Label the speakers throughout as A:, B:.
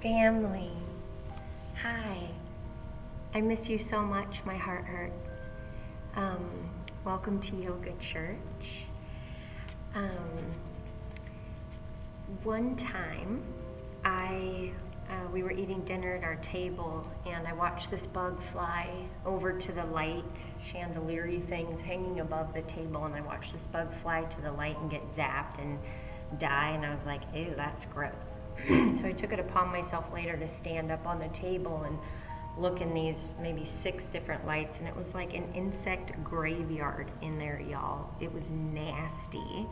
A: Family, hi. I miss you so much, my heart hurts. Welcome to Yoga Church. One time, we were eating dinner at our table, and I watched this bug fly over to the light, chandelier things hanging above the table, and I watched this bug fly to the light and get zapped and die, and I was like, ew, that's gross. So I took it upon myself later to stand up on the table and look in these maybe 6 different lights, and it was like an insect graveyard in there, y'all. It was nasty.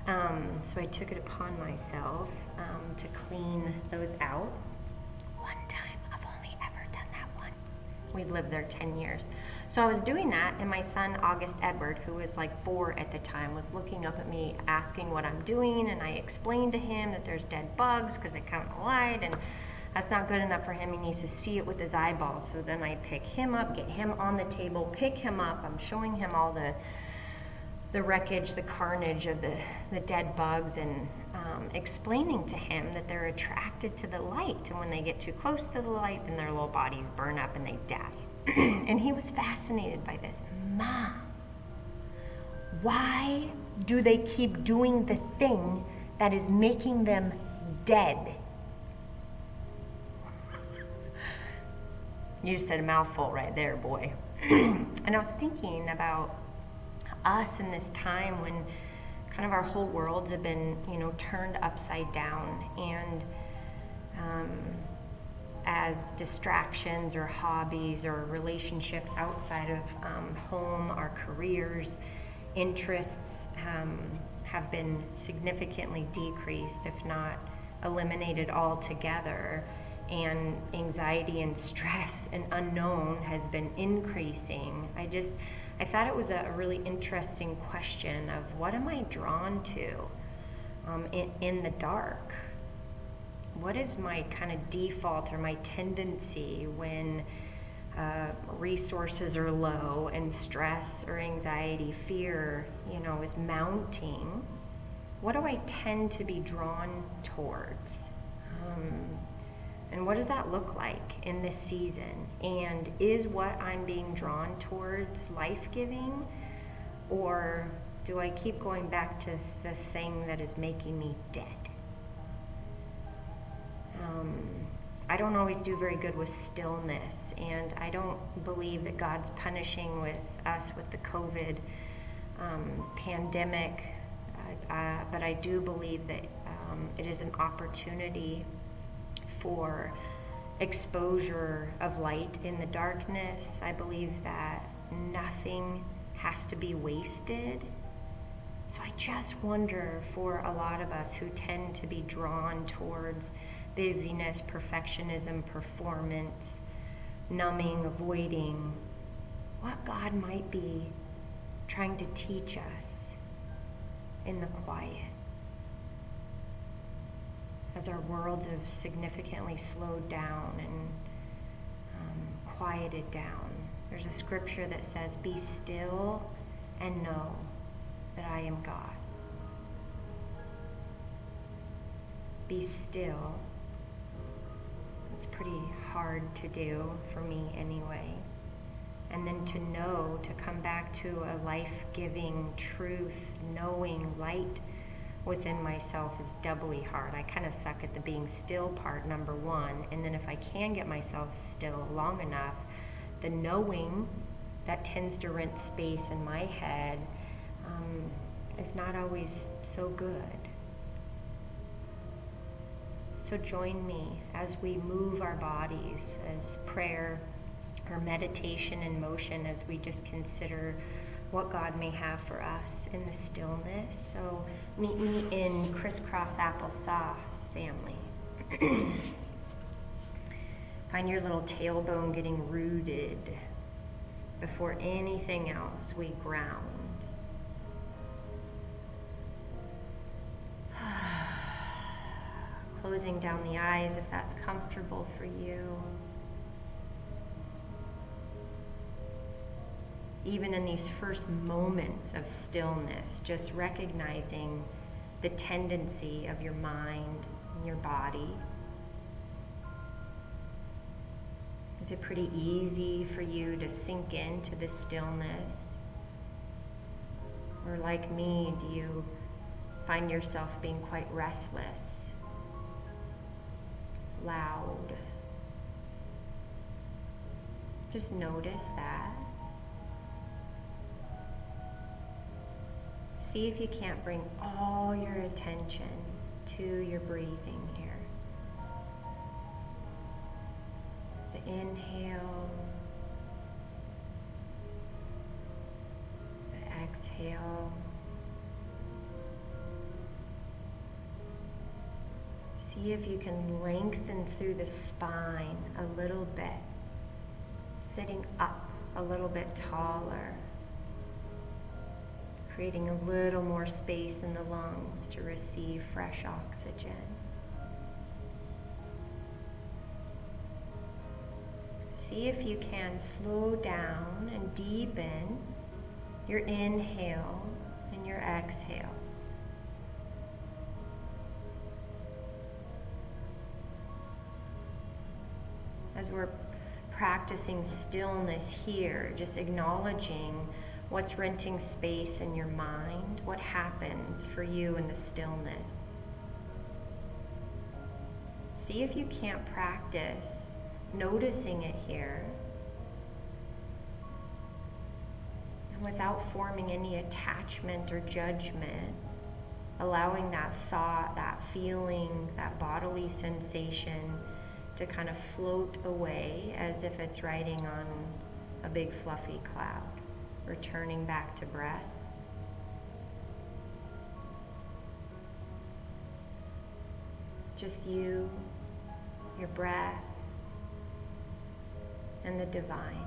A: So I took it upon myself to clean those out. One time, I've only ever done that once. We've lived there 10 years. So I was doing that, and my son, August Edward, who was like 4 at the time, was looking up at me, asking what I'm doing, and I explained to him that there's dead bugs because they come in the light, and that's not good enough for him. He needs to see it with his eyeballs. So then I pick him up, get him on the table, pick him up. I'm showing him all the wreckage, the carnage of the dead bugs, and explaining to him that they're attracted to the light, and when they get too close to the light, then their little bodies burn up and they die. And he was fascinated by this. Mom, why do they keep doing the thing that is making them dead? You just said a mouthful right there, boy. And I was thinking about us in this time when kind of our whole worlds have been, turned upside down, and as distractions or hobbies or relationships outside of home, our careers, interests have been significantly decreased, if not eliminated altogether, and anxiety and stress and unknown has been increasing. I thought it was a really interesting question of what am I drawn to in the dark? What is my kind of default or my tendency when resources are low and stress or anxiety, fear, is mounting? What do I tend to be drawn towards? And what does that look like in this season? And is what I'm being drawn towards life-giving? Or do I keep going back to the thing that is making me dead? I don't always do very good with stillness, and I don't believe that God's punishing us with the COVID pandemic, but I do believe that it is an opportunity for exposure of light in the darkness. I believe that nothing has to be wasted. So I just wonder, for a lot of us who tend to be drawn towards busyness, perfectionism, performance, numbing, avoiding, what God might be trying to teach us in the quiet, as our worlds have significantly slowed down and quieted down. There's a scripture that says, "Be still and know that I am God." Be still. It's pretty hard to do, for me anyway. And then to know, to come back to a life-giving, truth, knowing light within myself is doubly hard. I kind of suck at the being still part, number one, and then if I can get myself still long enough, the knowing that tends to rent space in my head is not always so good. So join me as we move our bodies, as prayer or meditation in motion, as we just consider what God may have for us in the stillness. So meet me in crisscross applesauce, family. Find your little tailbone getting rooted. Before anything else, we ground. Closing down the eyes if that's comfortable for you. Even in these first moments of stillness, just recognizing the tendency of your mind and your body Is it pretty easy for you to sink into the stillness? Or like me, do you find yourself being quite restless, loud? Just notice that. See if you can't bring all your attention to your breathing here. So inhale, exhale. See if you can lengthen through the spine a little bit, sitting up a little bit taller, creating a little more space in the lungs to receive fresh oxygen. See if you can slow down and deepen your inhale and your exhales. As we're practicing stillness here, just acknowledging what's renting space in your mind, what happens for you in the stillness. See if you can't practice noticing it here, and without forming any attachment or judgment, allowing that thought, that feeling, that bodily sensation to kind of float away as if it's riding on a big fluffy cloud, returning back to breath. Just you, your breath, and the divine.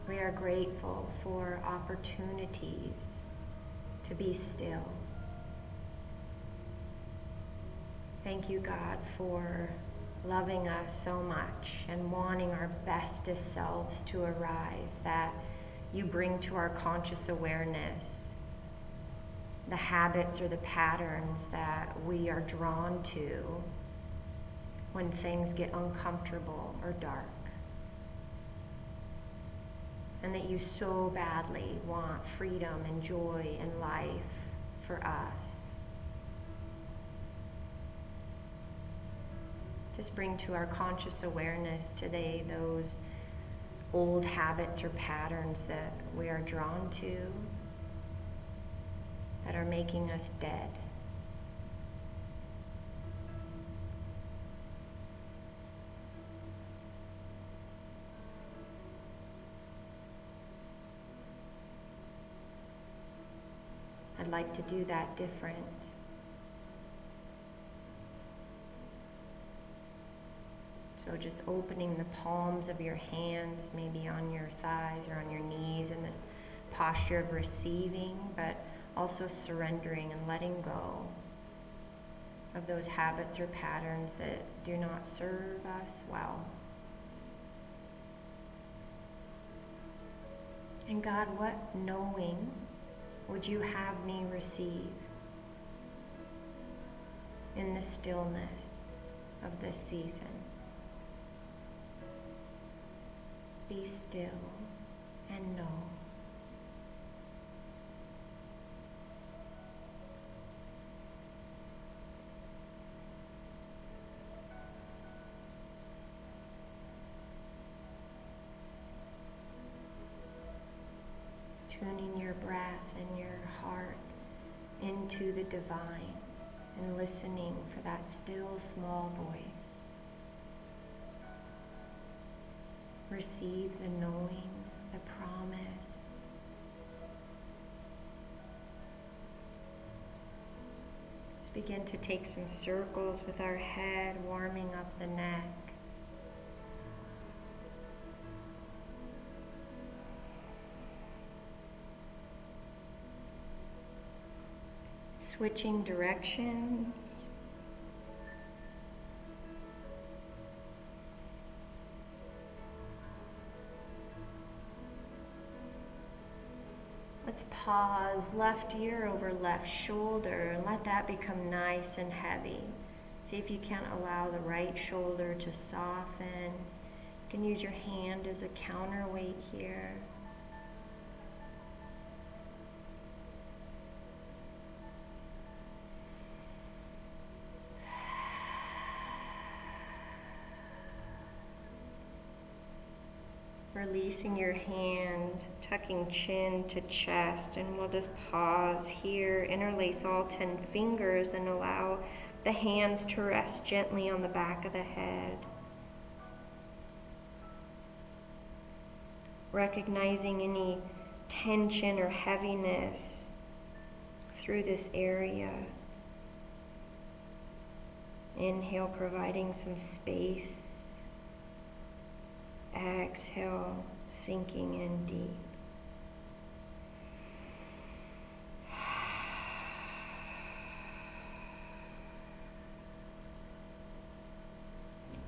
A: We are grateful for opportunities to be still. Thank you, God, for loving us so much and wanting our bestest selves to arise, that you bring to our conscious awareness the habits or the patterns that we are drawn to when things get uncomfortable or dark. And that you so badly want freedom and joy and life for us. Just bring to our conscious awareness today those old habits or patterns that we are drawn to, that are making us dead. I'd like to do that different. So just opening the palms of your hands, maybe on your thighs or on your knees, in this posture of receiving, but also surrendering and letting go of those habits or patterns that do not serve us well. And God, what knowing would you have me receive in the stillness of this season? Be still and know. Tuning your breath and your heart into the divine and listening for that still small voice. Receive the knowing, the promise. Let's begin to take some circles with our head, warming up the neck. Switching directions. Let's pause, left ear over left shoulder, and let that become nice and heavy. See if you can't allow the right shoulder to soften. You can use your hand as a counterweight here. Releasing your hand, tucking chin to chest, and we'll just pause here, interlace all 10 fingers and allow the hands to rest gently on the back of the head. Recognizing any tension or heaviness through this area. Inhale, providing some space. Exhale, sinking in deep.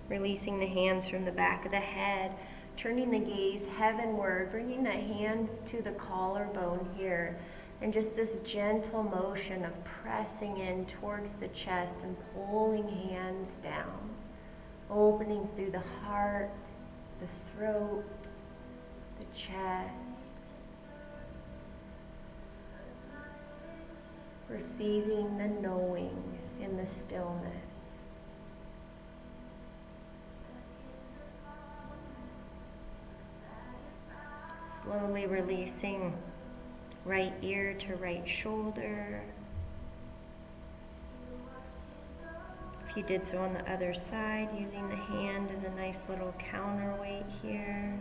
A: Releasing the hands from the back of the head, turning the gaze heavenward, bringing the hands to the collarbone here, and just this gentle motion of pressing in towards the chest and pulling hands down, opening through the heart, the throat, the chest. Receiving the knowing in the stillness. Slowly releasing right ear to right shoulder. If you did so on the other side, using the hand as a nice little counterweight here.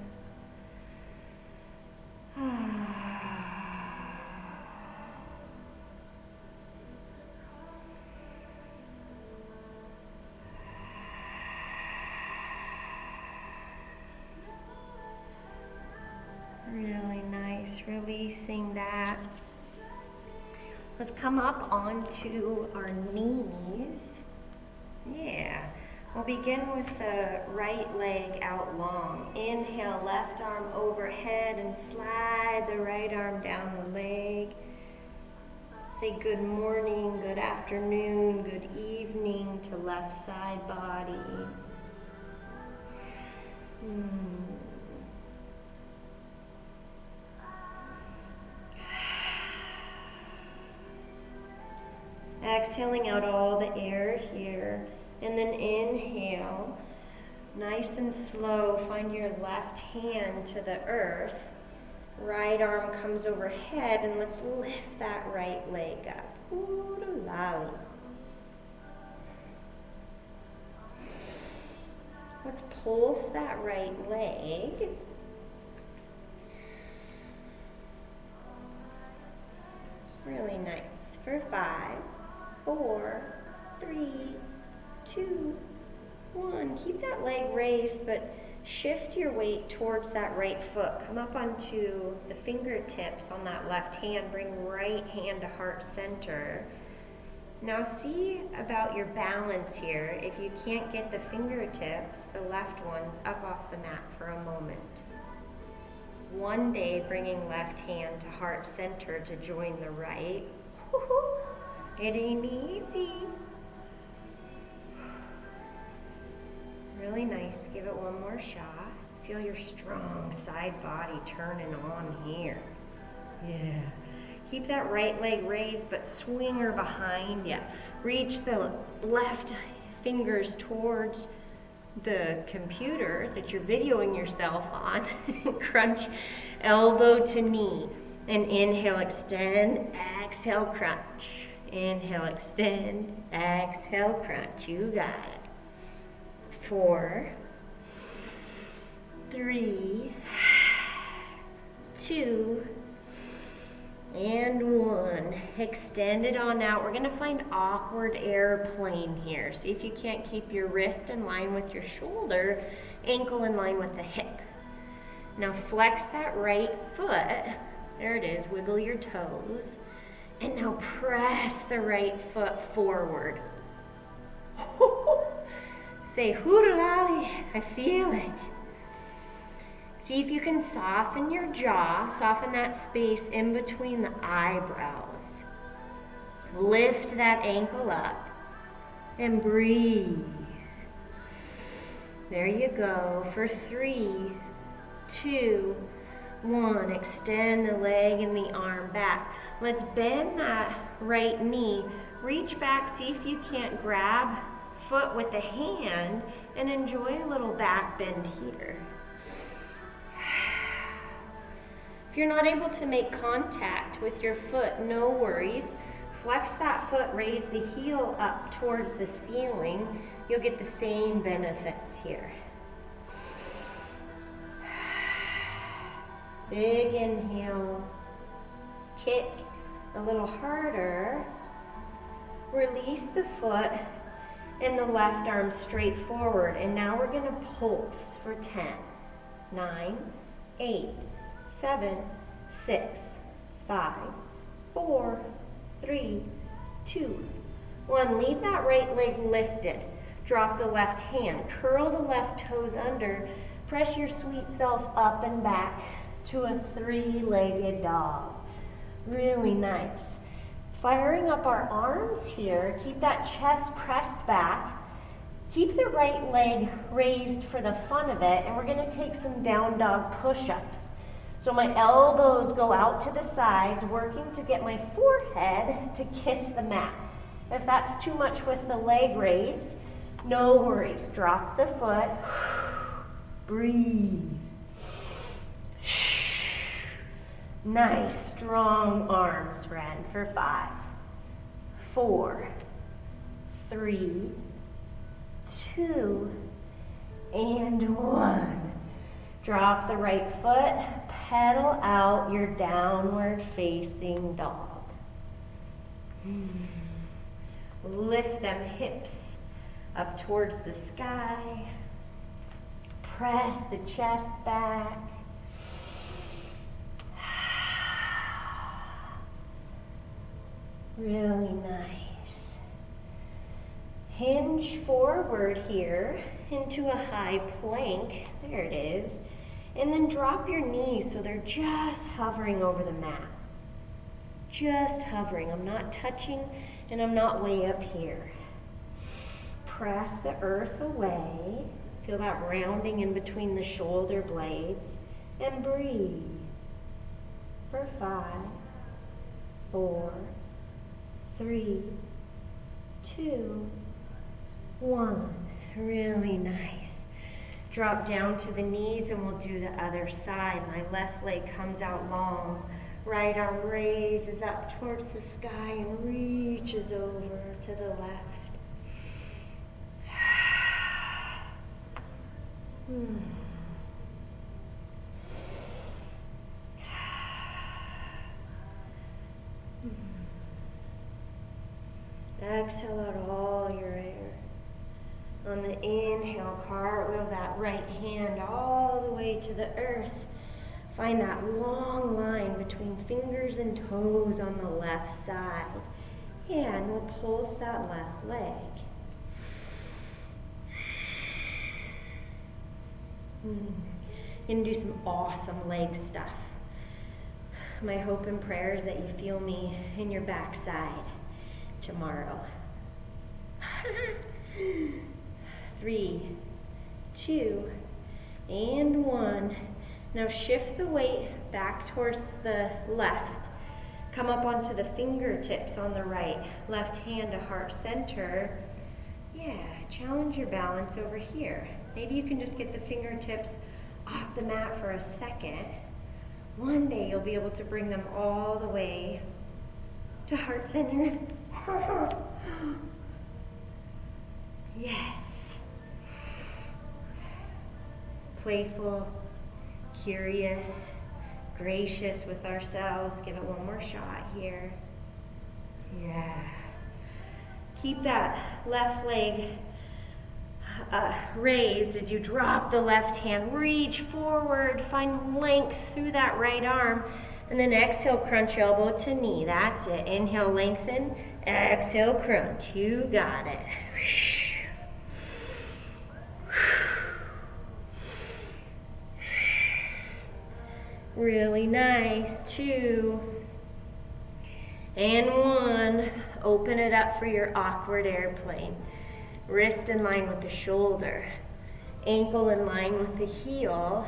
A: Really nice, releasing that. Let's come up onto our knees. Yeah, we'll begin with the right leg out long. Inhale, left arm overhead and slide the right arm down the leg. Say good morning, good afternoon, good evening to left side body. Exhaling out all the air here, and then inhale, nice and slow, find your left hand to the earth, right arm comes overhead, and let's lift that right leg up. Urdulali. Let's pulse that right leg. Really nice. For 5, 4, 3, 2, 1. Keep that leg raised, but shift your weight towards that right foot. Come up onto the fingertips on that left hand. Bring right hand to heart center. Now see about your balance here. If you can't get the fingertips, the left ones, up off the mat for a moment. One day, bringing left hand to heart center to join the right. It ain't easy. Really nice. Give it one more shot. Feel your strong side body turning on here. Yeah. Keep that right leg raised, but swing her behind you. Reach the left fingers towards the computer that you're videoing yourself on. Crunch elbow to knee. And inhale, extend, exhale, crunch. Inhale, extend, exhale, crunch. You got it. 4, 3, 2, and 1. Extend it on out. We're going to find awkward airplane here. See if you can't keep your wrist in line with your shoulder, ankle in line with the hip. Now flex that right foot. There it is. Wiggle your toes. And now press the right foot forward. Say, hooralali, I feel it. See if you can soften your jaw, soften that space in between the eyebrows. Lift that ankle up and breathe. There you go for 3, 2, 1. Extend the leg and the arm back. Let's bend that right knee. Reach back, see if you can't grab foot with the hand and enjoy a little back bend here. If you're not able to make contact with your foot, no worries. Flex that foot, raise the heel up towards the ceiling. You'll get the same benefits here. Big inhale. Kick a little harder. Release the foot and the left arm straight forward. And now we're going to pulse for 10, 9, 8, 7, 6, 5, 4, 3, 2, 1. Leave that right leg lifted. Drop the left hand. Curl the left toes under. Press your sweet self up and back to a 3-legged dog. Really nice. Firing up our arms here. Keep that chest pressed back. Keep the right leg raised for the fun of it. And we're going to take some down dog push-ups. So my elbows go out to the sides, working to get my forehead to kiss the mat. If that's too much with the leg raised, no worries. Drop the foot. Breathe. Nice, strong arms, friend, for 5, 4, 3, 2, and 1. Drop the right foot. Pedal out your downward facing dog. Lift them hips up towards the sky. Press the chest back. Really nice. Hinge forward here into a high plank. There it is. And then drop your knees so they're just hovering over the mat. Just hovering. I'm not touching and I'm not way up here. Press the earth away. Feel that rounding in between the shoulder blades. And breathe. For 5, 4, 3, 2, 1. Really nice. Drop down to the knees and we'll do the other side. My left leg comes out long. Right arm raises up towards the sky and reaches over to the left. Exhale out all your air. On the inhale, cartwheel that right hand all the way to the earth. Find that long line between fingers and toes on the left side. Yeah, and we'll pulse that left leg. And do some awesome leg stuff. My hope and prayer is that you feel me in your backside tomorrow. 3, 2, and 1. Now shift the weight back towards the left. Come up onto the fingertips on the right. Left hand to heart center. Yeah, challenge your balance over here. Maybe you can just get the fingertips off the mat for a second. One day you'll be able to bring them all the way to heart center. Yes. Playful, curious, gracious with ourselves. Give it one more shot here. Yeah. Keep that left leg raised as you drop the left hand. Reach forward, find length through that right arm, and then exhale, crunch elbow to knee. That's it. Inhale, lengthen. Exhale, crunch. You got it. Really nice. 2. And 1. Open it up for your awkward airplane. Wrist in line with the shoulder. Ankle in line with the heel.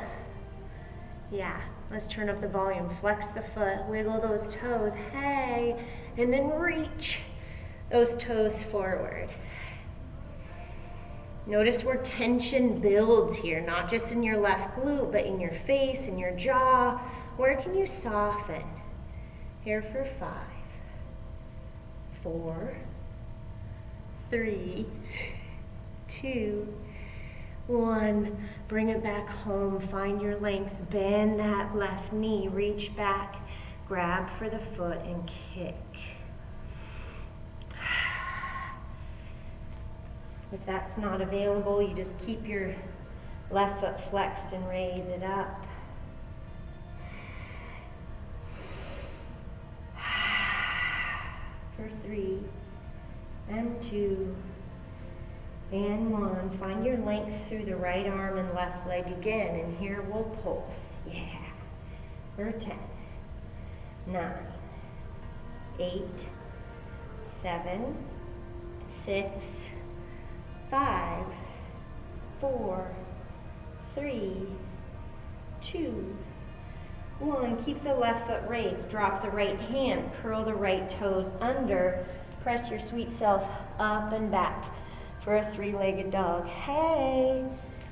A: Yeah, let's turn up the volume. Flex the foot, wiggle those toes. Hey, and then reach those toes forward. Notice where tension builds here, not just in your left glute, but in your face, in your jaw. Where can you soften? Here for 5, 4, 3, 2, 1. Bring it back home. Find your length. Bend that left knee. Reach back. Grab for the foot and kick. If that's not available, you just keep your left foot flexed and raise it up. For 3, and 2, and 1. Find your length through the right arm and left leg again, and here we'll pulse. Yeah. For 10, 9, 8, 7, 6, 5, 4, 3, 2, 1. Keep the left foot raised. Drop the right hand. Curl the right toes under. Press your sweet self up and back for a 3-legged dog. Hey!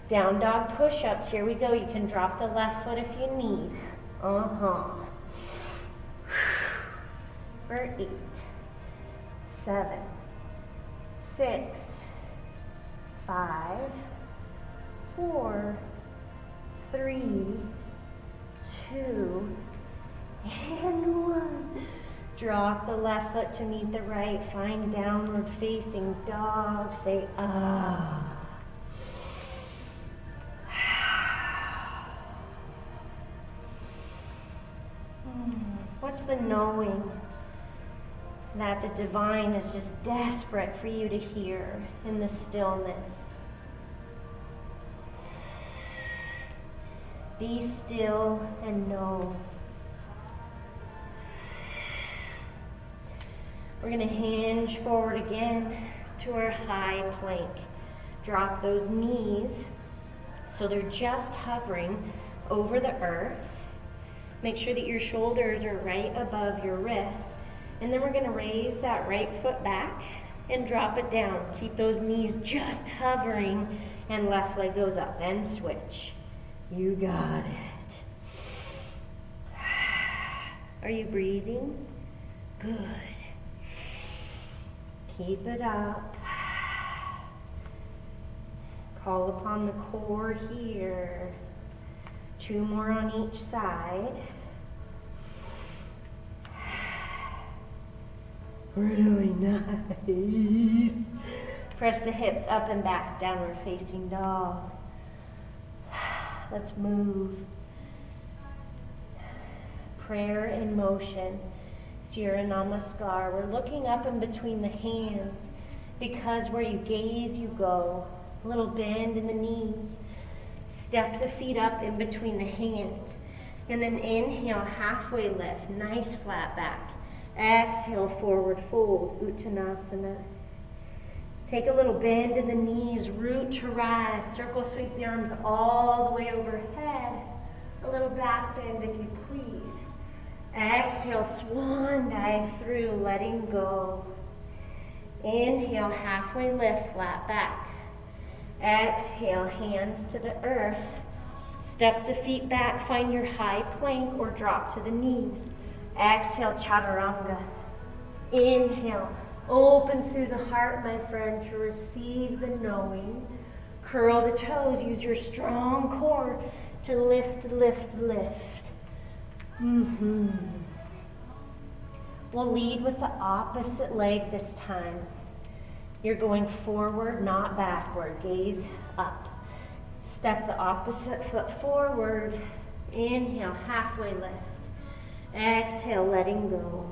A: Down dog push-ups. Here we go. You can drop the left foot if you need. For 8, 7, 6, 5, 4, 3, 2, and 1. Drop the left foot to meet the right. Find downward facing dog. Say, ah. What's the knowing that the divine is just desperate for you to hear in the stillness? Be still and know. We're going to hinge forward again to our high plank. Drop those knees so they're just hovering over the earth. Make sure that your shoulders are right above your wrists. And then we're going to raise that right foot back and drop it down. Keep those knees just hovering, and left leg goes up and switch. You got it. Are you breathing? Good. Keep it up. Call upon the core here. 2 more on each side. Really nice. Press the hips up and back, downward facing dog. Let's move. Prayer in motion. Surya Namaskar. We're looking up in between the hands because where you gaze, you go. A little bend in the knees. Step the feet up in between the hands. And then inhale, halfway lift. Nice flat back. Exhale, forward fold, Uttanasana. Take a little bend in the knees, root to rise. Circle sweep the arms all the way overhead. A little back bend if you please. Exhale, swan dive through, letting go. Inhale, halfway lift, flat back. Exhale, hands to the earth. Step the feet back, find your high plank or drop to the knees. Exhale, chaturanga. Inhale, open through the heart, my friend, to receive the knowing. Curl the toes, use your strong core to lift, lift, lift. We'll lead with the opposite leg this time. You're going forward, not backward. Gaze up. Step the opposite foot forward. Inhale, halfway lift. Exhale, letting go.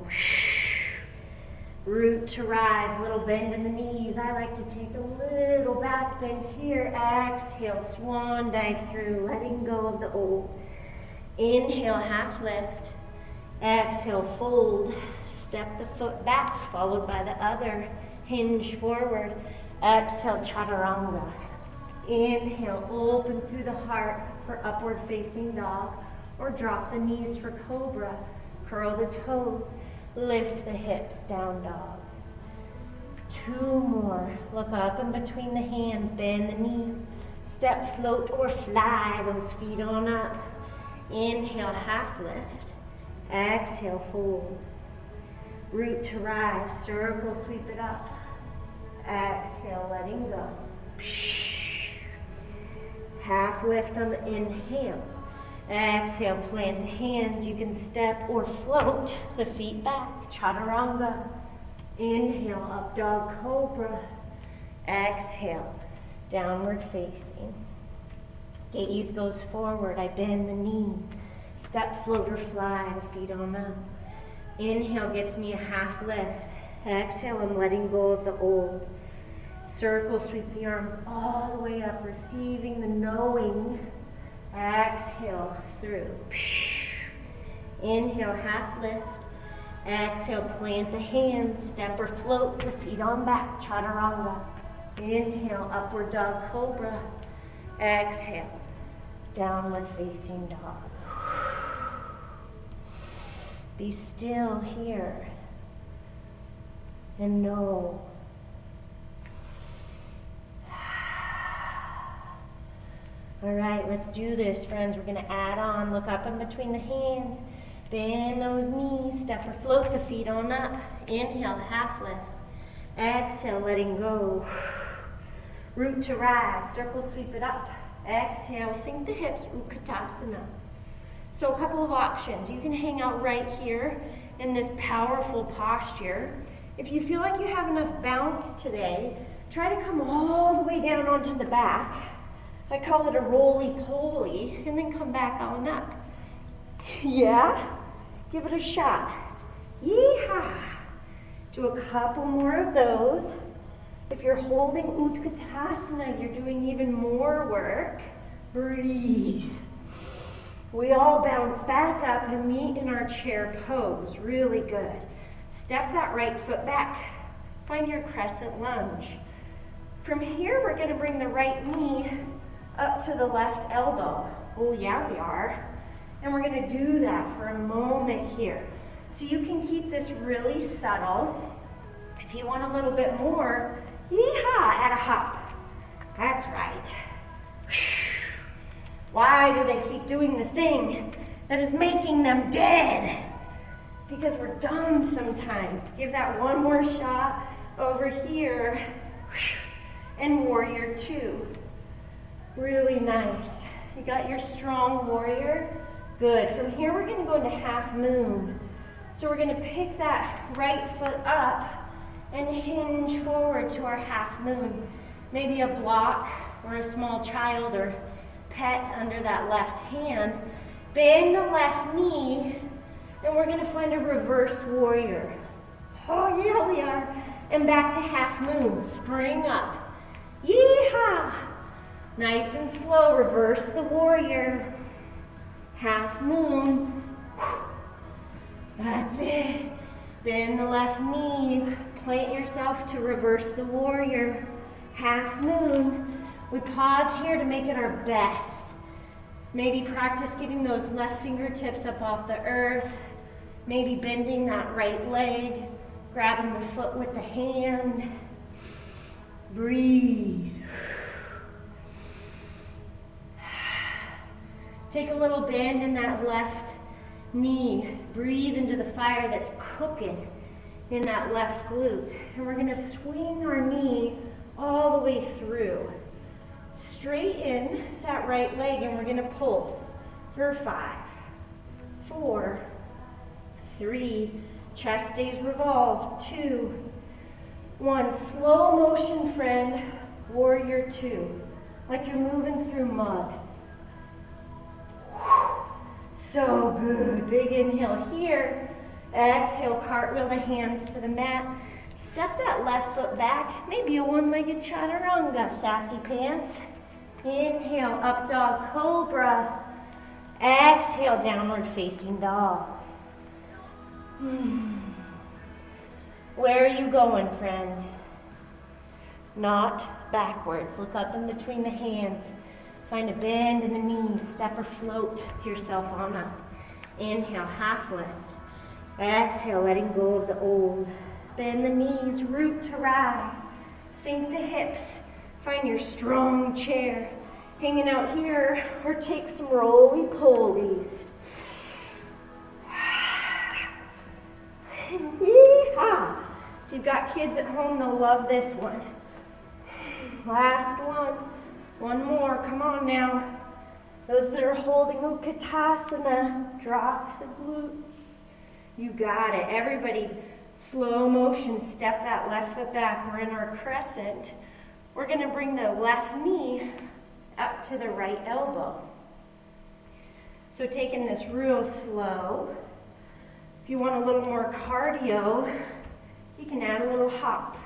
A: Root to rise, little bend in the knees. I like to take a little back bend here. Exhale, swan dive through, letting go of the old. Inhale, half lift. Exhale, fold. Step the foot back, followed by the other. Hinge forward. Exhale, chaturanga. Inhale, open through the heart for upward facing dog, or drop the knees for cobra. Curl the toes, lift the hips, down dog. 2 more. Look up and between the hands, bend the knees. Step, float, or fly those feet on up. Inhale, half lift. Exhale, fold. Root to rise, circle, sweep it up. Exhale, letting go. Half lift on the inhale. Exhale, plant the hands. You can step or float the feet back. Chaturanga. Inhale, up dog cobra. Exhale, downward facing. Gaze goes forward. I bend the knees. Step, float, or fly the feet on up. Inhale gets me a half lift. Exhale, I'm letting go of the old. Circle, sweep the arms all the way up, receiving the knowing. Exhale, through. Inhale, half lift. Exhale, plant the hands, step or float the feet on back, chaturanga. Inhale, upward dog cobra. Exhale, downward facing dog. Be still here and know. All right, let's do this, friends. We're going to add on. Look up in between the hands. Bend those knees. Step or float the feet on up. Inhale, half lift. Exhale, letting go. Root to rise. Circle, sweep it up. Exhale, sink the hips. Utkatasana. So a couple of options. You can hang out right here in this powerful posture. If you feel like you have enough bounce today, try to come all the way down onto the back. I call it a roly-poly, and then come back on up. Yeah? Give it a shot. Yeehaw! Do a couple more of those. If you're holding Utkatasana, you're doing even more work. Breathe. We all bounce back up and meet in our chair pose. Really good. Step that right foot back. Find your crescent lunge. From here, we're going to bring the right knee up to the left elbow. Oh yeah, we are. And we're going to do that for a moment here. So you can keep this really subtle. If you want a little bit more, yeehaw, add a hop. That's right. Why do they keep doing the thing that is making them dead? Because we're dumb sometimes. Give that one more shot over here. And warrior 2. Really nice. You got your strong warrior? Good. From here, we're going to go into half moon. So we're going to pick that right foot up and hinge forward to our half moon. Maybe a block or a small child or pet under that left hand. Bend the left knee, and we're going to find a reverse warrior. Oh, yeah, we are. And back to half moon. Spring up. Yeehaw! Nice and slow, reverse the warrior. Half moon. That's it. Bend the left knee. Plant yourself to reverse the warrior. Half moon. We pause here to make it our best. Maybe practice getting those left fingertips up off the earth. Maybe bending that right leg. Grabbing the foot with the hand. Breathe. Take a little bend in that left knee. Breathe into the fire that's cooking in that left glute. And we're going to swing our knee all the way through. Straighten that right leg, and we're going to pulse for 5, 4, 3, chest stays revolved, 2, 1. Slow motion, friend, warrior 2, like you're moving through mud. So good. Big inhale here. Exhale, cartwheel the hands to the mat. Step that left foot back. Maybe a one-legged chaturanga, sassy pants. Inhale, up dog cobra. Exhale, downward facing dog. Where are you going, friend? Not backwards. Look up in between the hands. Find a bend in the knees. Step or float yourself on up. Inhale, half lift. Exhale, letting go of the old. Bend the knees, root to rise. Sink the hips. Find your strong chair. Hanging out here, or take some roly-polies. Yeehaw! If you've got kids at home, they'll love this one. Last one. One more. Come on now. Those that are holding Utkatasana, drop the glutes. You got it. Everybody, slow motion, step that left foot back. We're in our crescent. We're going to bring the left knee up to the right elbow. So taking this real slow. If you want a little more cardio, you can add a little hop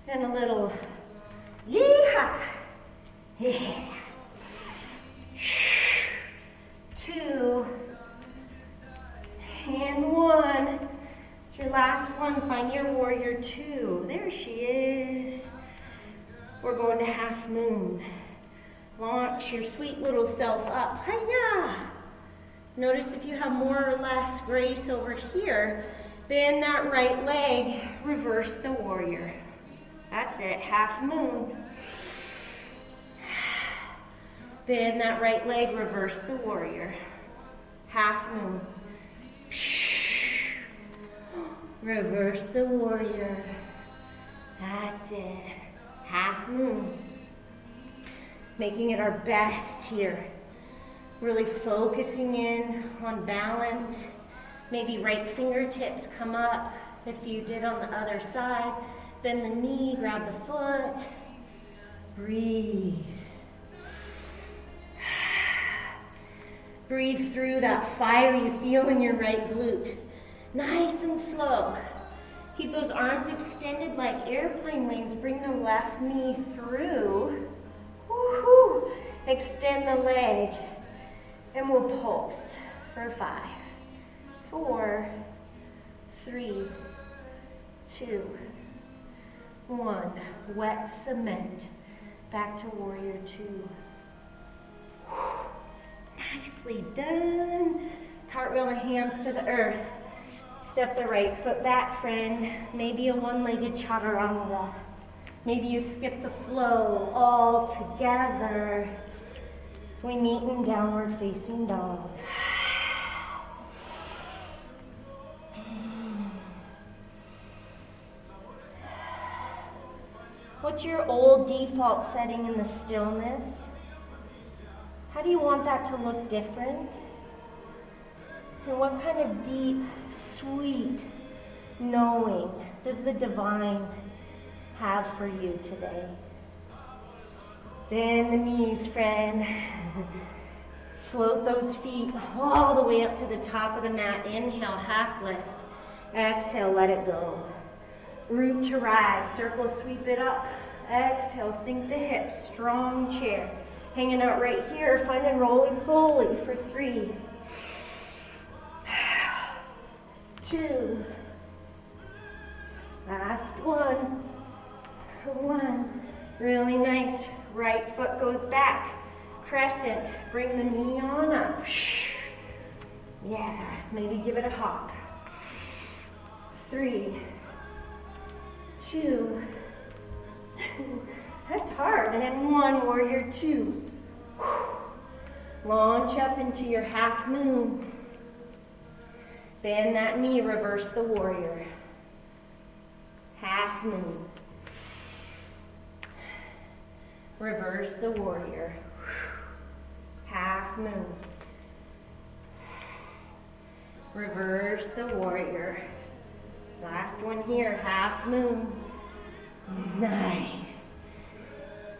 A: and a little yeehaw. Yeah. 2 and 1. It's your last one. Find your warrior 2. There she is. We're going to half moon. Launch your sweet little self up. Hiya! Notice if you have more or less grace over here, bend that right leg, reverse the warrior. That's it, half moon. Bend that right leg, reverse the warrior. Half moon. Reverse the warrior. That's it. Half moon. Making it our best here. Really focusing in on balance. Maybe right fingertips come up if you did on the other side. Bend the knee, grab the foot. Breathe. Breathe through that fire you feel in your right glute. Nice and slow. Keep those arms extended like airplane wings. Bring the left knee through. Woo-hoo. Extend the leg. And we'll pulse for 5, 4, 3, 2, 1. Wet cement. Back to warrior 2. Nicely done. Cartwheel the hands to the earth. Step the right foot back, friend. Maybe a one-legged chaturanga. Maybe you skip the flow all together. We meet in downward facing dog. What's your old default setting in the stillness? How do you want that to look different? And what kind of deep, sweet knowing does the divine have for you today? Bend the knees, friend. Float those feet all the way up to the top of the mat. Inhale, half lift. Exhale, let it go. Root to rise. Circle, sweep it up. Exhale, sink the hips. Strong chair. Hanging out right here. Find a roly-poly for 3, 2. Last one. 1. Really nice. Right foot goes back. Crescent. Bring the knee on up. Yeah. Maybe give it a hop. 3, 2. That's hard. And 1. Warrior 2. Launch up into your half moon. Bend that knee. Reverse the warrior. Half moon. Reverse the warrior. Half moon. Reverse the warrior. Last one here, half moon. Nice.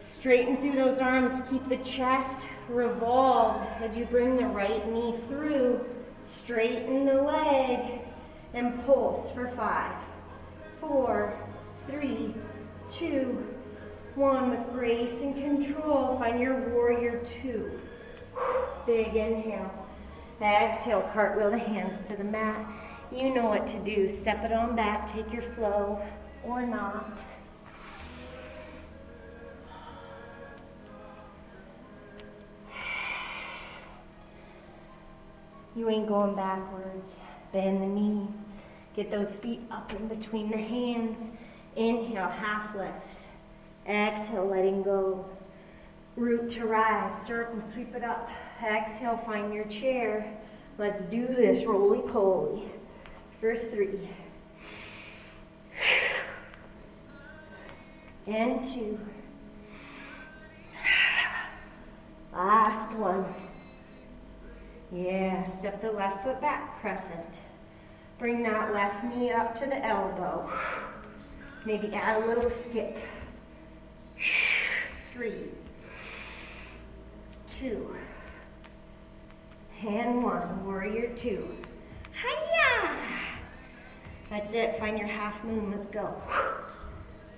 A: Straighten through those arms. Keep the chest revolved as you bring the right knee through. Straighten the leg and pulse for 5, 4, 3, 2, 1. With grace and control, find your warrior 2. Big inhale. Exhale, cartwheel the hands to the mat. You know what to do. Step it on back, take your flow or not. You ain't going backwards. Bend the knees. Get those feet up in between the hands. Inhale, half lift. Exhale, letting go. Root to rise, circle, sweep it up. Exhale, find your chair. Let's do this roly-poly for 3. And 2. Last one. Yeah, step the left foot back, crescent. Bring that left knee up to the elbow. Maybe add a little skip. 3, 2, and 1. Warrior 2. Hiya! That's it. Find your half moon. Let's go.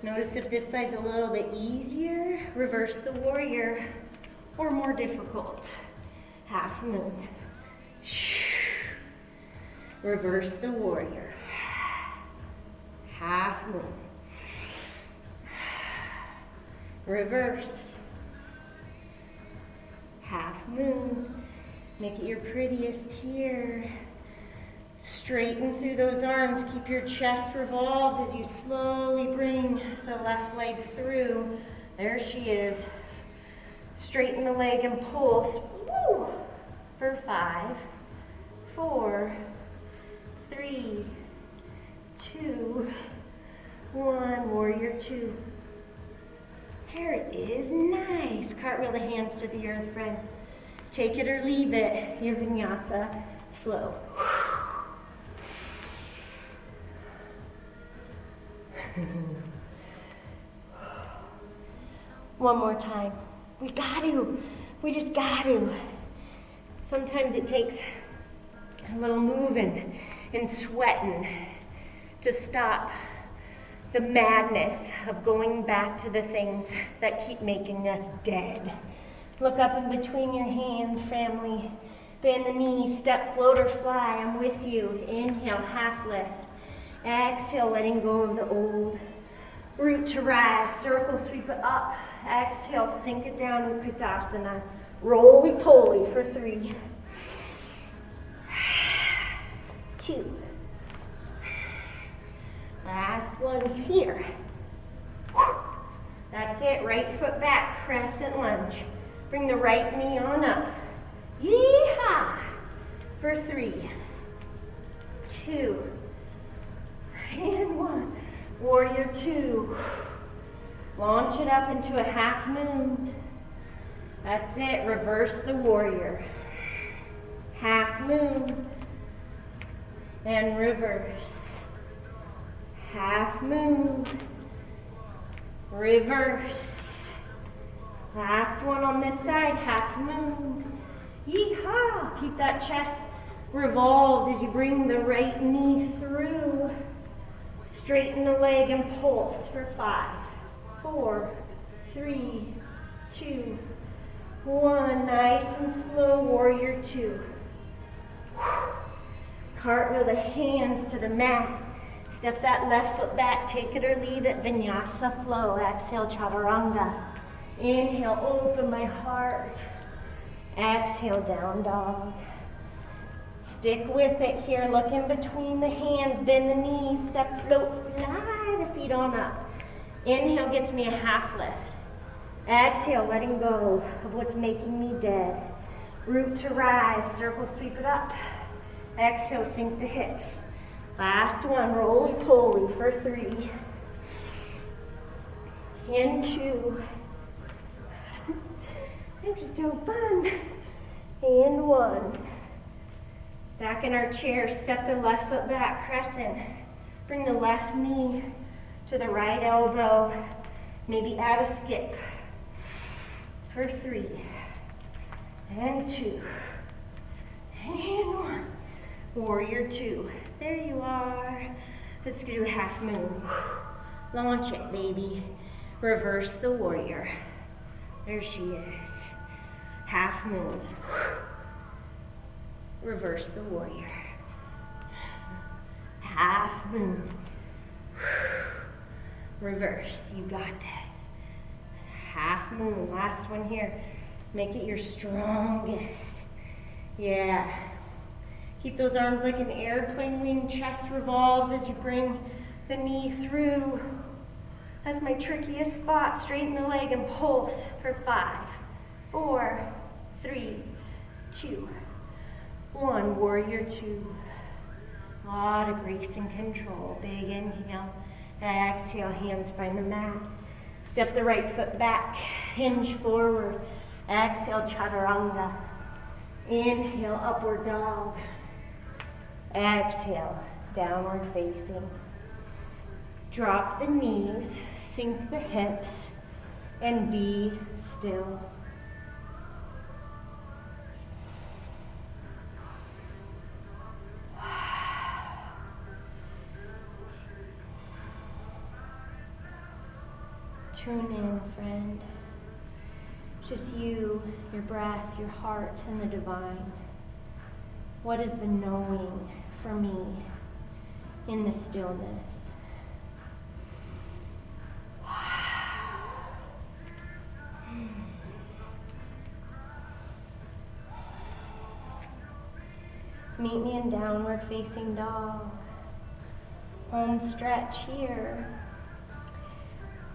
A: Notice if this side's a little bit easier, reverse the warrior, or more difficult. Half moon. Reverse the warrior. Half moon. Reverse. Half moon. Make it your prettiest here. Straighten through those arms. Keep your chest revolved as you slowly bring the left leg through. There she is. Straighten the leg and pulse. Woo! For 5, 4, 3, 2, 1. Warrior 2. There it is. Nice. Cartwheel the hands to the earth, friend. Take it or leave it. Your vinyasa flow. One more time. We got to. We just got to. Sometimes it takes a little moving and sweating to stop the madness of going back to the things that keep making us dead. Look up in between your hands, family. Bend the knees, step, float, or fly. I'm with you. Inhale, half lift. Exhale, letting go of the old. Root to rise, circle, sweep it up. Exhale, sink it down, Utkatasana. Roly-poly for 3, 2. Last one here. That's it, right foot back, crescent lunge. Bring the right knee on up. Yee-haw! For 3, 2, and 1. Warrior 2. Launch it up into a half moon. That's it, reverse the warrior. Half moon. And reverse. Half moon. Reverse. Last one on this side, half moon. Yee-haw! Keep that chest revolved as you bring the right knee through. Straighten the leg and pulse for 5, 4, 3, 2, 1. Nice and slow, warrior 2. Cartwheel the hands to the mat. Step that left foot back, take it or leave it, vinyasa flow. Exhale, chaturanga. Inhale, open my heart. Exhale, down dog. Stick with it here, look in between the hands, bend the knees, step, float, fly the feet on up. Inhale gets me a half lift. Exhale, letting go of what's making me dead. Root to rise, circle, sweep it up. Exhale, sink the hips. Last one, roly-poly for 3. And 2. This is so fun. And 1. Back in our chair, step the left foot back, crescent. Bring the left knee to the right elbow. Maybe add a skip. For 3. And 2. And 1. Warrior 2. There you are. Let's do a half moon. Launch it, baby. Reverse the warrior. There she is. Half moon. Reverse the warrior. Half moon. Reverse, you got this. Half moon, last one here. Make it your strongest. Yeah. Keep those arms like an airplane wing. Chest revolves as you bring the knee through. That's my trickiest spot. Straighten the leg and pulse for 5, 4, 3, 2, 1. Warrior 2. A lot of grace and control. Big inhale. Exhale, hands find the mat. Step the right foot back. Hinge forward. Exhale, chaturanga. Inhale, upward dog. Exhale, downward facing. Drop the knees, sink the hips, and be still. Tune in, friend. Just you, your breath, your heart, and the divine. What is the knowing for me in the stillness? Meet me in downward facing dog. Home stretch here.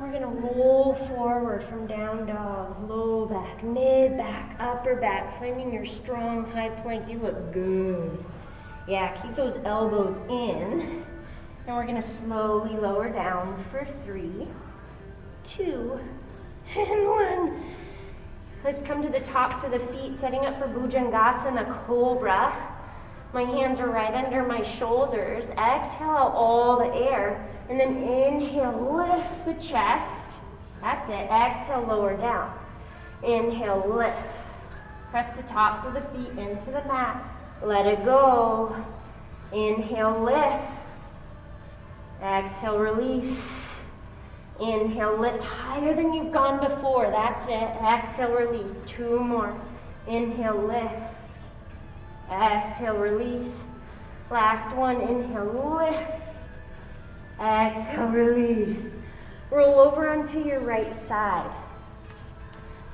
A: We're going to roll forward from down dog, low back, mid back, upper back, finding your strong high plank. You look good. Yeah, keep those elbows in. And we're going to slowly lower down for 3, 2, and 1. Let's come to the tops of the feet, setting up for Bhujangasana, Cobra. My hands are right under my shoulders. Exhale out all the air. And then inhale, lift the chest. That's it. Exhale, lower down. Inhale, lift. Press the tops of the feet into the mat. Let it go. Inhale, lift. Exhale, release. Inhale, lift higher than you've gone before. That's it. Exhale, release. 2 more. Inhale, lift. Exhale, release. Last one. Inhale, lift. Exhale, release. Roll over onto your right side.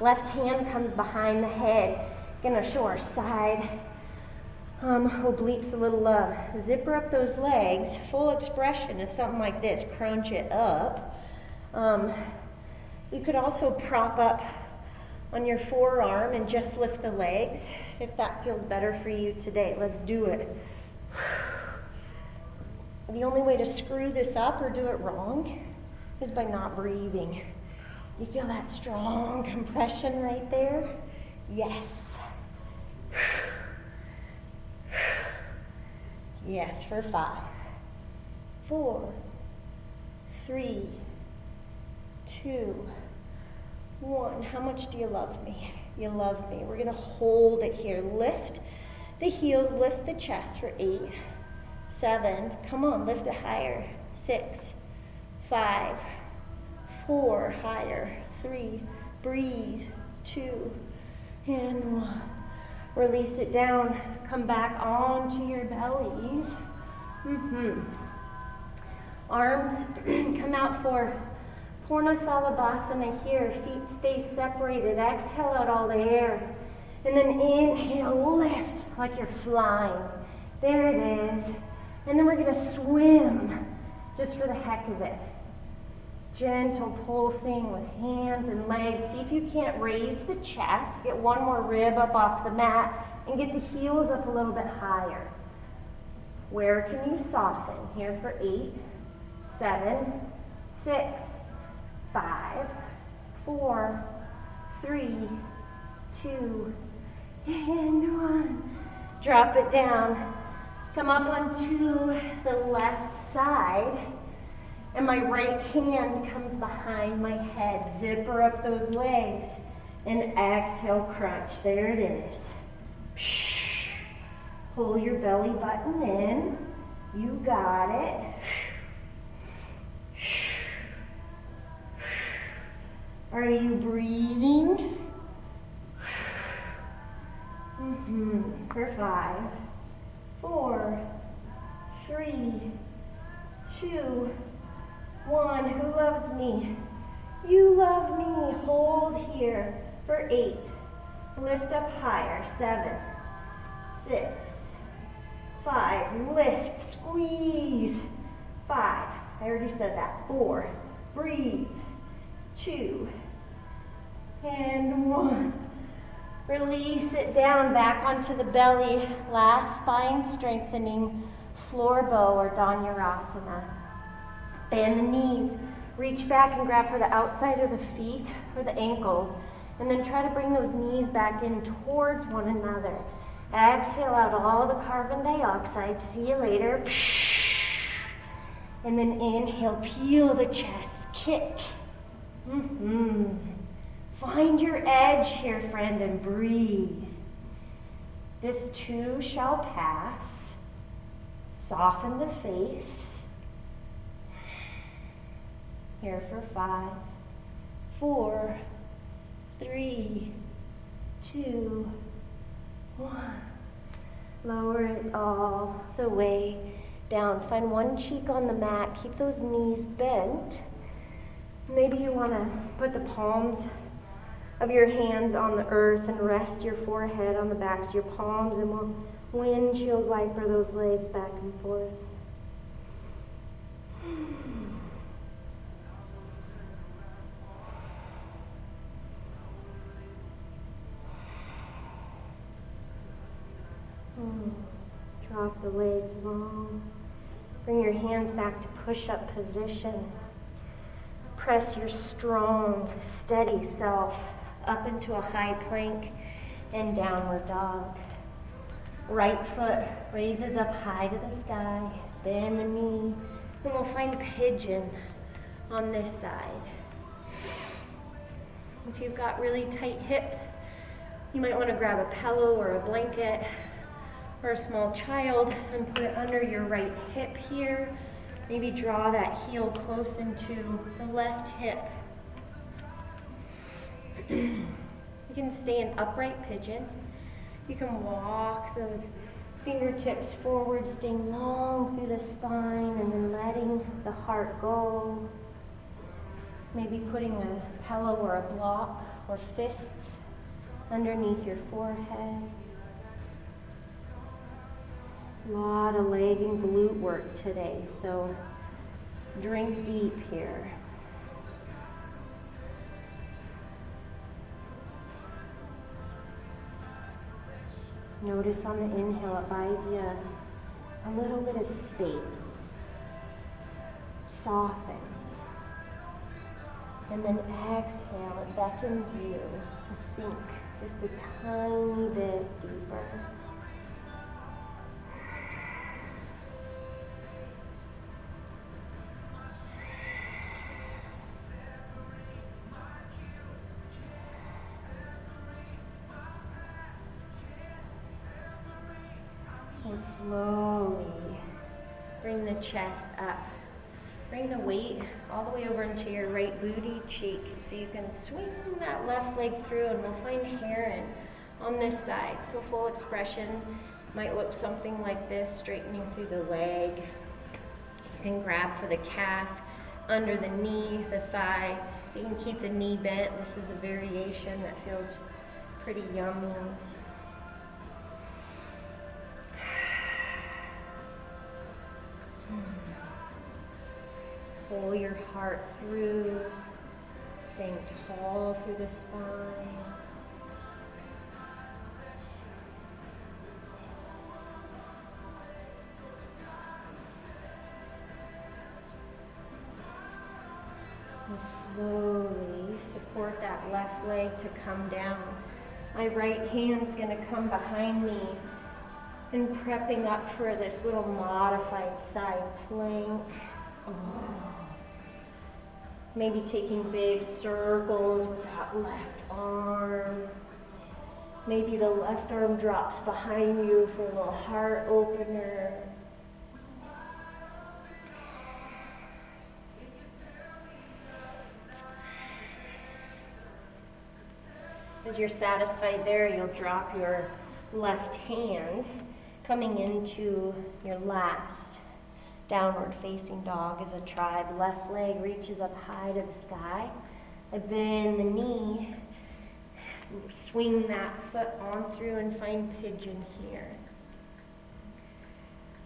A: Left hand comes behind the head. Gonna show our side obliques a little love. Zipper up those legs. Full expression is something like this. Crunch it up. You could also prop up on your forearm and just lift the legs if that feels better for you today. Let's do it. The only way to screw this up or do it wrong is by not breathing. You feel that strong compression right there? Yes. Yes, for 5, 4, 3, 2, 1. How much do you love me? You love me. We're going to hold it here. Lift the heels, lift the chest for 8, 7. Come on, lift it higher. 6, 5, 4, higher. 3, breathe. 2, and 1. Release it down. Come back onto your bellies. Arms come out for Purnasalabhasana here. Feet stay separated. Exhale out all the air. And then inhale, lift like you're flying. There it is. And then we're going to swim just for the heck of it. Gentle pulsing with hands and legs. See if you can't raise the chest. Get one more rib up off the mat and get the heels up a little bit higher. Where can you soften? Here for 8, 7, 6, 5, 4, 3, 2, and 1. Drop it down. Come up onto the left side. And my right hand comes behind my head. Zipper up those legs. And exhale, crunch. There it is. Pull your belly button in. You got it. Are you breathing? For 5, 4, 3, 2, 1. Who loves me? You love me. Hold here for 8. Lift up higher. 7, 6, 5. Lift. Squeeze. 5. I already said that. 4. Breathe. 2. And 1. Release it down back onto the belly. Last spine strengthening floor bow or Dhanurasana. Bend the knees. Reach back and grab for the outside of the feet or the ankles. And then try to bring those knees back in towards one another. Exhale out all the carbon dioxide. See you later. And then inhale, peel the chest, kick. Find your edge here, friend, and breathe. This too shall pass. Soften the face. Here for 5, 4, 3, 2, 1. Lower it all the way down. Find one cheek on the mat. Keep those knees bent. Maybe you want to put the palms of your hands on the earth and rest your forehead on the backs of your palms, and we'll windshield wiper those legs back and forth. Drop the legs long. Bring your hands back to push-up position. Press your strong, steady self up into a high plank and downward dog. Right foot raises up high to the sky. Bend the knee. Then we'll find pigeon on this side. If you've got really tight hips, you might want to grab a pillow or a blanket or a small child and put it under your right hip here. Maybe draw that heel close into the left hip. You can stay in upright pigeon. You can walk those fingertips forward, staying long through the spine and then letting the heart go. Maybe putting a pillow or a block or fists underneath your forehead. A lot of leg and glute work today, so drink deep here. Notice on the inhale, it buys you a little bit of space, softens. And then exhale, it beckons you to sink just a tiny bit deeper. We'll slowly bring the chest up. Bring the weight all the way over into your right booty cheek so you can swing that left leg through, and we'll find heron on this side. So full expression might look something like this, straightening through the leg. You can grab for the calf, under the knee, the thigh. You can keep the knee bent. This is a variation that feels pretty yummy. Pull your heart through, staying tall through the spine. And slowly support that left leg to come down. My right hand's going to come behind me and prepping up for this little modified side plank. Maybe taking big circles with that left arm. Maybe the left arm drops behind you for a little heart opener. As you're satisfied there, you'll drop your left hand, Coming into your last downward facing dog as a tribe. Left leg reaches up high to the sky. I bend the knee, swing that foot on through and find pigeon here.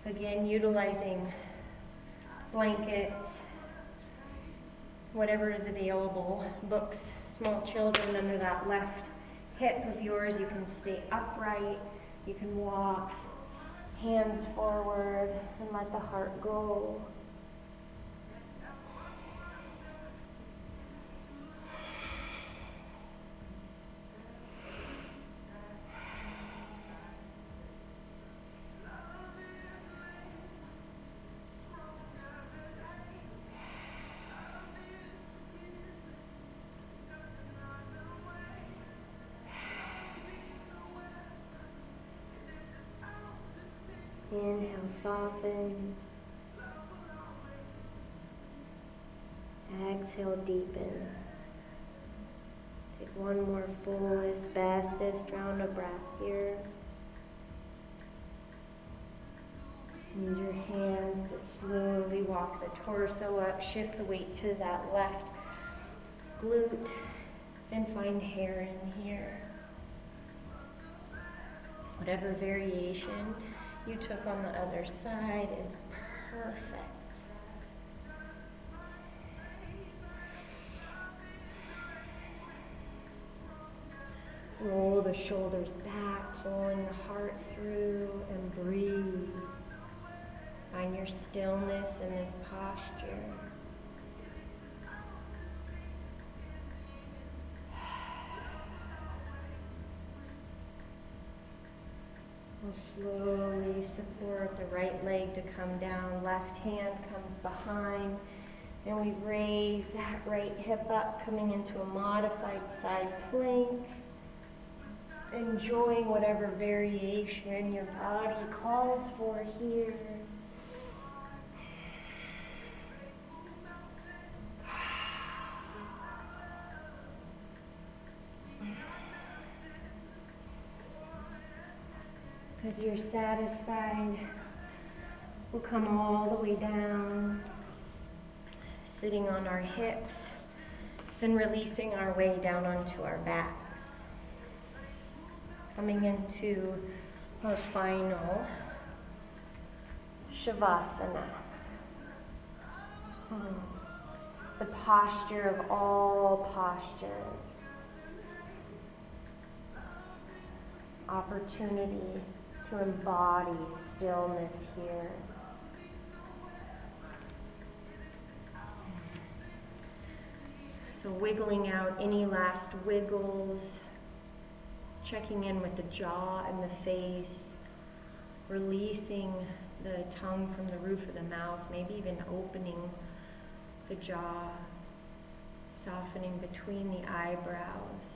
A: Again, utilizing blankets, whatever is available, books, small children under that left hip of yours. You can stay upright, you can walk, hands forward, and let the heart go. Inhale, soften. Exhale, deepen. Take one more fullest, bestest round of breath here. Use your hands to slowly walk the torso up. Shift the weight to that left glute. And find hair in here. Whatever variation you took on the other side is perfect. Roll the shoulders back, pulling the heart through, and breathe. Find your stillness in this posture. We'll slowly support the right leg to come down. Left hand comes behind. And we raise that right hip up, coming into a modified side plank. Enjoying whatever variation your body calls for here. As you're satisfied, we'll come all the way down, sitting on our hips, then releasing our way down onto our backs. Coming into our final Shavasana. The posture of all postures. Opportunity to embody stillness here. So wiggling out any last wiggles, checking in with the jaw and the face, releasing the tongue from the roof of the mouth, maybe even opening the jaw, softening between the eyebrows.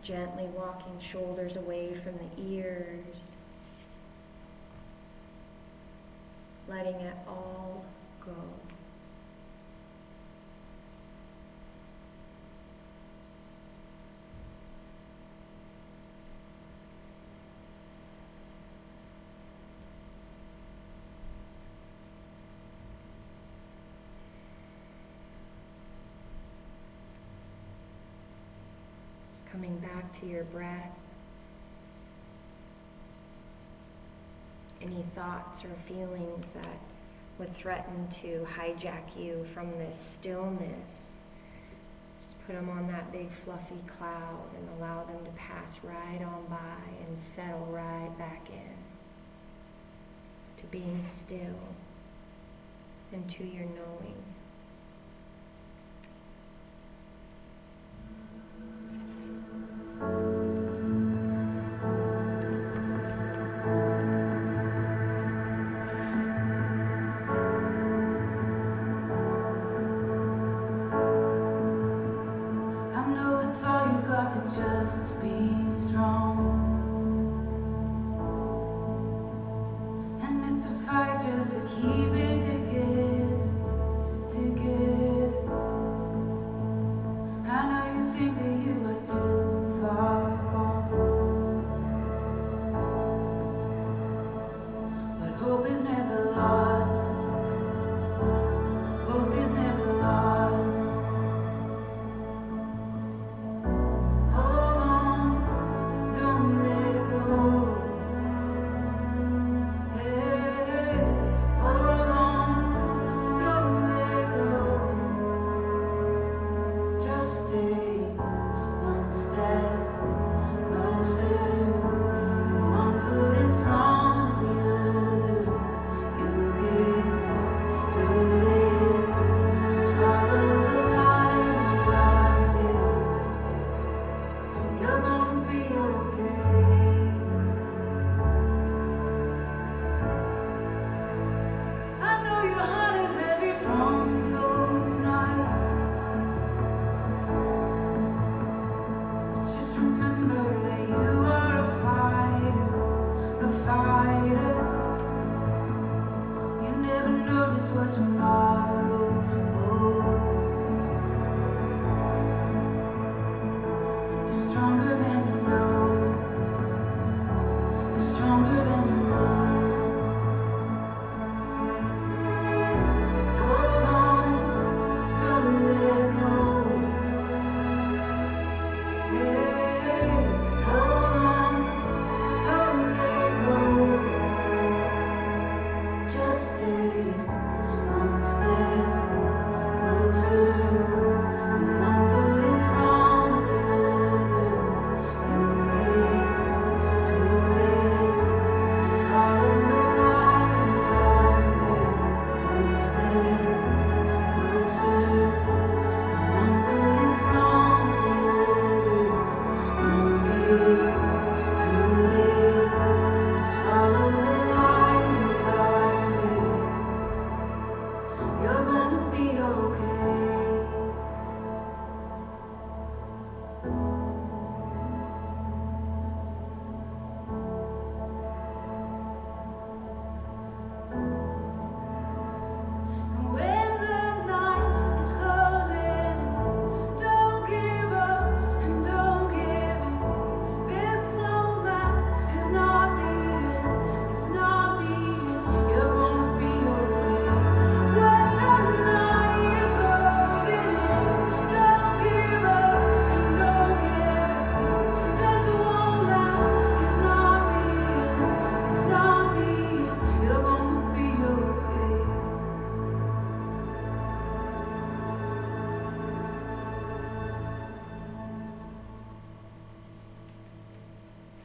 A: Gently walking shoulders away from the ears, letting it all go. Coming back to your breath. Any thoughts or feelings that would threaten to hijack you from this stillness, just put them on that big fluffy cloud and allow them to pass right on by and settle right back in to being still and to your knowing.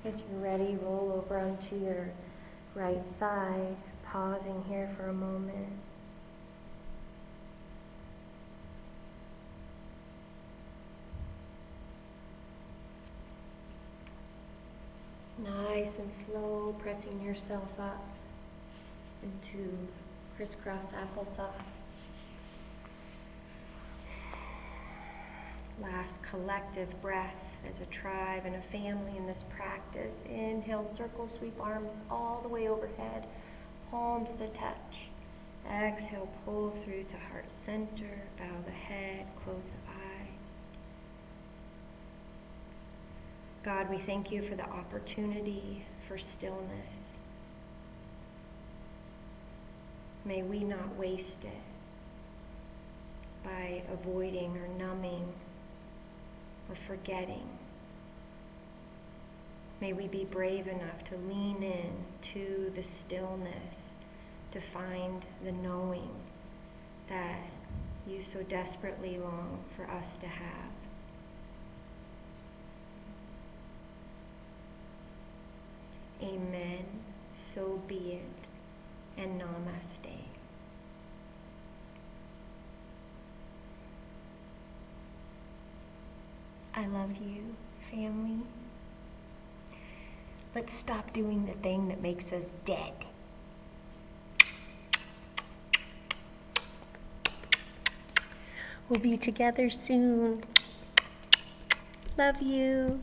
A: As you're ready, roll over onto your right side, pausing here for a moment. Nice and slow, pressing yourself up into crisscross applesauce. Last collective breath as a tribe and a family in this practice. Inhale, circle, sweep arms all the way overhead, palms to touch. Exhale, pull through to heart center, bow the head, close the eye. God, we thank you for the opportunity for stillness. May we not waste it by avoiding or numbing or forgetting. May we be brave enough to lean in to the stillness, to find the knowing that you so desperately long for us to have. Amen. So be it. And namaste. I love you, family. Let's stop doing the thing that makes us dead. We'll be together soon. Love you.